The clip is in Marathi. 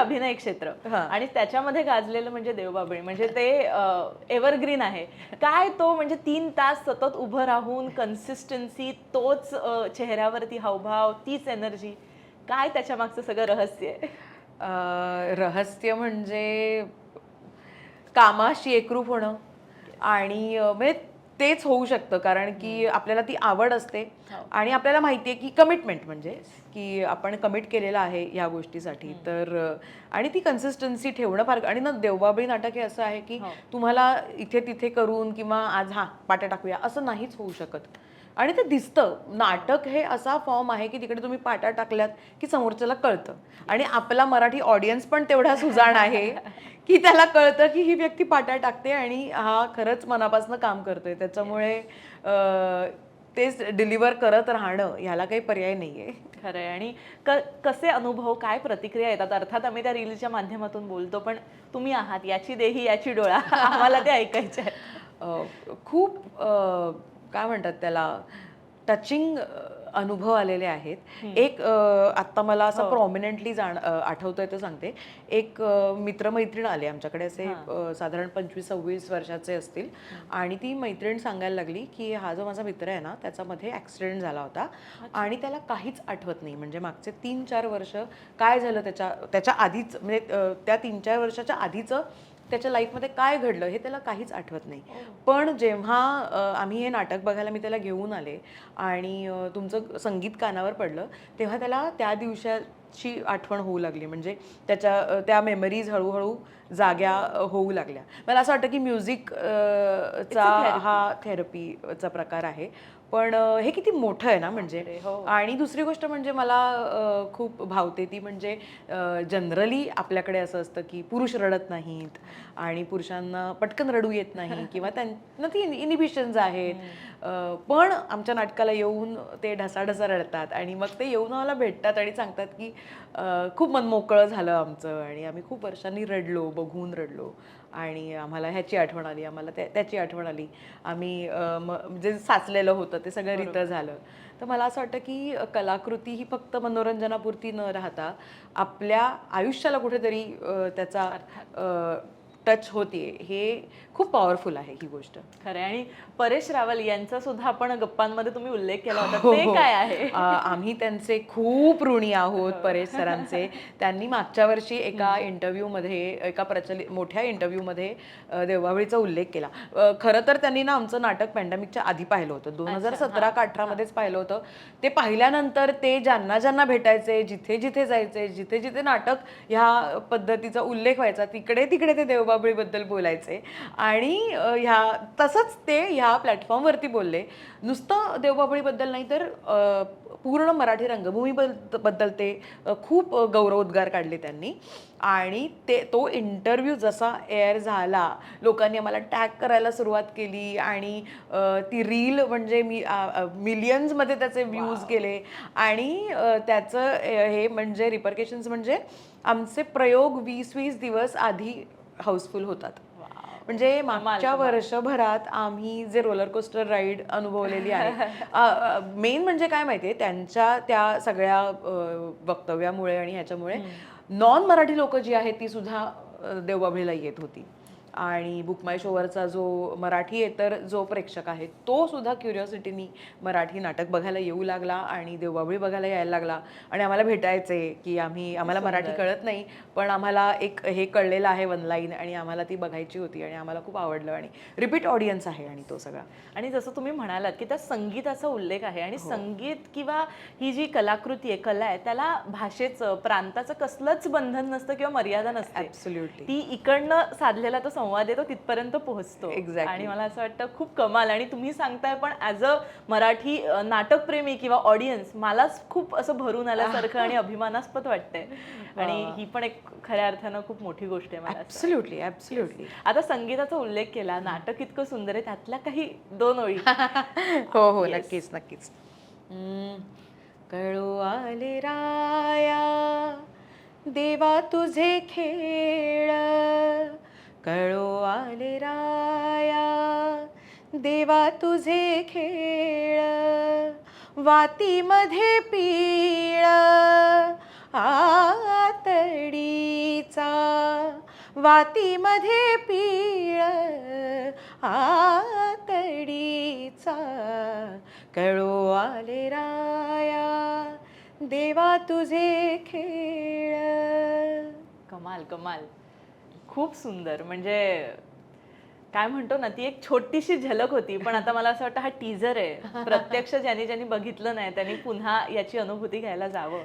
अभिनय क्षेत्र आणि त्याच्यामध्ये गाजलेलं म्हणजे देवबाभळी, म्हणजे ते एव्हरग्रीन आहे. काय तो म्हणजे 3 तास सतत उभं राहून कन्सिस्टन्सी, तोच चेहऱ्यावरती हावभाव, तीच एनर्जी, काय त्याच्या मागचं सगळं रहस्य आहे? रहस्य म्हणजे कामाशी एकरूप होणं आणि म्हणजे तेच होऊ शकतं, कारण की आपल्याला ती आवड असते आणि आपल्याला माहिती आहे की कमिटमेंट म्हणजे की आपण कमिट केलेलं आहे ह्या गोष्टीसाठी. तर आणि ती कन्सिस्टन्सी ठेवणं फार, आणि ना देवबाभळी नाटक हे असं आहे की तुम्हाला इथे तिथे करून किंवा आज पाट्या टाकूया असं नाहीच होऊ शकत. आणि ते दिसतं. नाटक हे असा फॉर्म आहे की तिकडे तुम्ही पाट्या टाकल्यात की समोरच्याला कळतं, आणि आपला मराठी ऑडियन्स पण तेवढा सुजाण आहे की त्याला कळतं की ही व्यक्ती पाट्या टाकते आणि हा खरंच मनापासून काम करतोय. त्याच्यामुळे तेच डिलिव्हर करत राहणं, ह्याला काही पर्याय नाहीये. खरंय. आणि कसे अनुभव, काय प्रतिक्रिया येतात? अर्थात आम्ही त्या रीलच्या माध्यमातून बोलतो, पण तुम्ही आहात याची देही याची डोळा, आम्हाला ते ऐकायचे आहे. खूप काय म्हणतात त्याला, टचिंग अनुभव आलेले आहेत. एक आत्ता मला असं प्रॉमिनंटली आठवतोय तर सांगते. एक मित्रमैत्रीण आली आमच्याकडे, असे साधारण 25-26 वर्षाचे असतील, आणि ती मैत्रीण सांगायला लागली की हा जो माझा मित्र आहे ना, त्याच्यामध्ये ॲक्सिडेंट झाला होता आणि त्याला काहीच आठवत नाही. म्हणजे मागचे 3-4 वर्ष काय झालं त्याच्या आधीच, म्हणजे त्या 3-4 वर्षाच्या आधीचं त्याच्या लाईफमध्ये काय घडलं हे त्याला काहीच आठवत नाही. पण जेव्हा आम्ही हे नाटक बघायला मी त्याला घेऊन आले आणि तुमचं संगीत कानावर पडलं, तेव्हा त्याला त्या दिवसाची आठवण होऊ लागली. म्हणजे त्या मेमरीज हळूहळू जाग्या होऊ लागल्या. मला असं वाटतं की म्युझिक चा हा थेरपीचा प्रकार आहे. पण हे किती मोठं आहे ना म्हणजे. आणि दुसरी गोष्ट म्हणजे मला खूप भावते ती म्हणजे, जनरली आपल्याकडे असं असतं की पुरुष रडत नाहीत आणि पुरुषांना पटकन रडू येत नाही किंवा त्यांना ती इनिबिशन्स आहेत. पण आमच्या नाटकाला येऊन ते ढसाढसा रडतात आणि मग ते येऊन आम्हाला भेटतात आणि सांगतात की खूप मनमोकळं झालं आमचं आणि आम्ही खूप वर्षांनी रडलो, बघून रडलो आणि आम्हाला ह्याची आठवण आली, आम्हाला त्याची आठवण आली, आम्ही म्हणजे साचलेलं होतं ते सगळं रितं झालं. तर मला असं वाटतं की कलाकृती ही फक्त मनोरंजनापुरती न राहता आपल्या आयुष्याला कुठेतरी त्याचा टच होतीये, हे खूप पॉवरफुल आहे ही गोष्ट. खरं. आणि परेश रावल यांचा सुद्धा आपण गप्पांमध्ये तुम्ही उल्लेख केला होता, ते काय आहे? आम्ही त्यांचे खूप ऋणी आहोत, परेश सरांचे. त्यांनी मागच्या वर्षी एका इंटरव्ह्यूमध्ये, एका मोठ्या इंटरव्ह्यूमध्ये देवबाभळीचा उल्लेख केला. खरं तर त्यांनी ना आमचं नाटक पॅन्डेमिकच्या आधी पाहिलं होतं, 2017 का 18 मध्येच पाहिलं होतं. ते पाहिल्यानंतर ते ज्यांना ज्यांना भेटायचे, जिथे जिथे जायचे, जिथे जिथे नाटक ह्या पद्धतीचा उल्लेख व्हायचा, तिकडे तिकडे ते देवबाभळीबद्दल बोलायचे. आणि तसंच ते ह्या प्लॅटफॉर्मवरती बोलले. नुसतं देवबाभळीबद्दल नाही तर पूर्ण मराठी रंगभूमीबद्दल ते खूप गौरवोद्गार काढले त्यांनी. आणि तो इंटरव्ह्यू जसा एअर झाला, लोकांनी आम्हाला टॅग करायला सुरुवात केली आणि ती रील म्हणजे मिलियन्समध्ये त्याचे व्ह्यूज गेले. आणि त्याचं हे म्हणजे रिपरकेशन्स म्हणजे आमचे प्रयोग 20-20 दिवस आधी हाऊसफुल होतात. म्हणजे मागच्या वर्षभरात आम्ही जे रोलर कोस्टर राईड अनुभवलेली आहे, मेन म्हणजे काय माहितीये, त्यांच्या त्या सगळ्या वक्तव्यामुळे आणि ह्याच्यामुळे नॉन मराठी लोक जी आहेत ती सुद्धा देवबाभळीला येत होती. आणि बुक माय शोवरचा जो मराठीएतर जो प्रेक्षक आहे तो सुद्धा क्युरिओसिटीनी मराठी नाटक बघायला येऊ लागला आणि देवबाभळी बघायला यायला लागला. आणि आम्हाला भेटायचे की आम्हाला मराठी कळत नाही, पण आम्हाला एक हे कळलेलं आहे वन लाईन आणि आम्हाला ती बघायची होती आणि आम्हाला खूप आवडलं आणि रिपीट ऑडियन्स आहे आणि तो सगळा. आणि जसं तुम्ही म्हणालात की त्या संगीताचा उल्लेख आहे आणि संगीत किंवा ही जी कलाकृती आहे, कला आहे, त्याला भाषेचं, प्रांताचं कसलंच बंधन नसतं किंवा मर्यादा नसते. ॲब्सोल्युटली. ती इकडनं साधलेला तो संवाद येतो तिथपर्यंत पोहोचतो. आणि मला असं वाटतं खूप कमाल. आणि तुम्ही सांगताय पण ॲज अ मराठी नाटकप्रेमी किंवा ऑडियन्स मलाच खूप असं भरून आल्यासारखं आणि अभिमानास्पद वाटतंय. आणि ही पण एक खऱ्या अर्थानं खूप मोठी गोष्ट आहे मला. Absolutely, absolutely. आता संगीताचा उल्लेख केला, नाटक इतकं सुंदर आहे, त्यातल्या काही 2 ओळी. हो हो, नक्कीच नक्कीच. कळो आले राया देवा तुझे खेळ, कळो आले राया देवा तुझे खेळ, वातीमध्ये पीळ आत वातीमध्ये पीळ आतडीचा कळो आले राया देवा तुझे खेळ. कमाल कमाल, खूप सुंदर. म्हणजे काय म्हणतो ना, ती एक छोटीशी झलक होती, पण आता मला असं वाटतं हा टीजर आहे. प्रत्यक्ष ज्यांनी बघितलं नाही त्यांनी पुन्हा याची अनुभूती घ्यायला जावं.